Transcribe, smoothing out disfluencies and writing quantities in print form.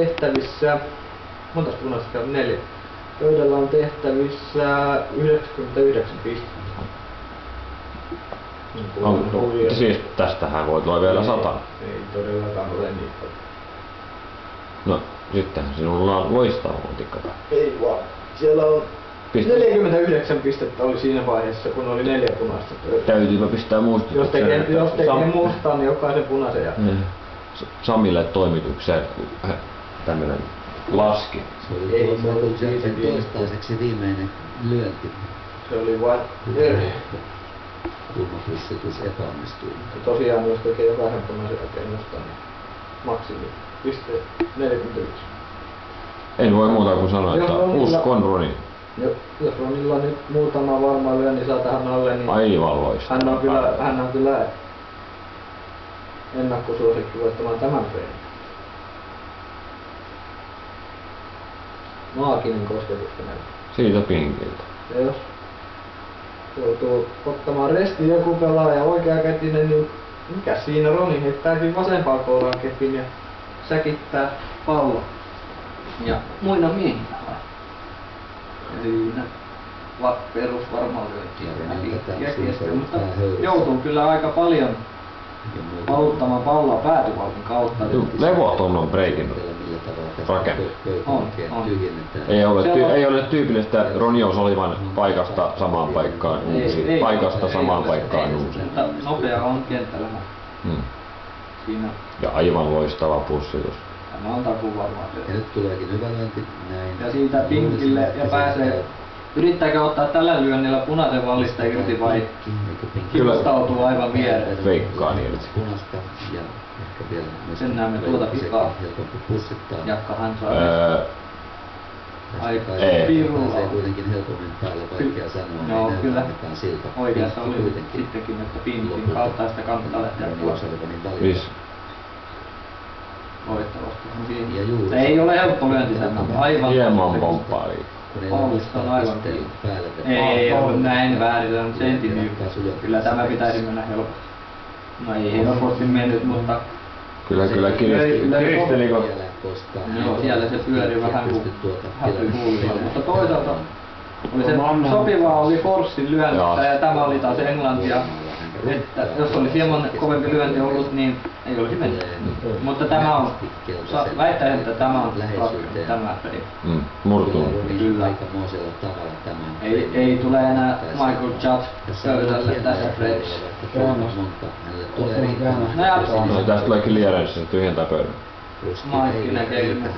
tehtävissä, montas punaista on 4. Pöydällä on tehtävissä 99 pistettä. Siis tästähän voi tulla vielä 100. Ei todellakaan ole niin paljon. No, sittenhän sinulla on loistava mutikka. Ei vaan. Siellä on 49 pistettä oli siinä vaiheessa, kun oli 4 punaista pöydällä. Täytyypä pistää muistutuksen. Jos tekee mustaa, niin jokaisen punaisen ja... Samille toimitukseen tämmönen laski. Se oli toistaiseksi viimeinen lyönti. Se oli vain... Kulmapussitus epäonnistui. Tosiaan, jos tekee jokaisen punaisen jälkeen mustaa, niin maksimi piste 41. En voi muuta kuin sanoa, että uskon Roniin. Jos Ronilla nyt muutama varma lyö, niin saa tähän alle, niin aivan loistava. Hän on kyllä ennakkosuosikki voittamaan tämän pelin. Maaginen kosketusta näin. Siitä pinkiltä. Ja jos joutuu ottamaan resti joku pelaaja oikeakätinen, niin mikä siinä Roni heittääkin vasempaan koulaan kepin ja säkittää pallon. Ja muina miehinä vaan. Ja siinä perus varmaan lyöntiä, mutta joutuu kyllä aika paljon valuttamaan palloa päätyvaltin kautta. Levoton on breikin rakenne. On. Ei ole tyypillistä Ronjous olivan paikasta samaan paikkaan uusi. Paikasta samaan paikkaan uusi. Nopea on kentällä. Siinä. Ja aivan loistava pussitus. Tämä on takuun varmaan. Ja nyt tuleekin hyvä lyönti. Näin. Ja siitä pinkille ja pääsee. Yrittääkö ottaa tällä lyönnillä punaisen vallista irti vai kipustautuu aivan viereen? Veikkaan irti. Punasta ja ehkä vielä sen näemme tuota pikaa. Jakka hän saa. Aika pirulla. Se kuitenkin helpommin päälle, vaikea sanoa. Joo, kyllä. Oikeassa oli sittenkin, että pinkin kautta sitä kannattaa lähteä pois. Voittavasti. Ei ole helppo lyönti tämä. Aivan. Hieman pomppaali. Oulusta on aivan ei ole näin väärillä, on sentin. Kyllä tämä pitäisi mennä helposti. No ei helposti mennyt, mutta... Kyllä kiristelikö? Joo, siellä se pyöri vähän kuin häpyi huulilla, mutta toisaalta oli se sopivaa oli Forssin lyönnistä ja tämä oli taas Englantia. Että jos olisi hieman kovempi lyönti ollut, niin ei olisi mennyt. Mutta tämä on, väittäisin, että tämä on ratkaisu, tämä peli. Murtunut. Kyllä. Ei tule enää Michael Judd pöydälle tässä pelissä. No tästä tuleekin Lieranssi, se tyhjentää pöydän. Maikki näkee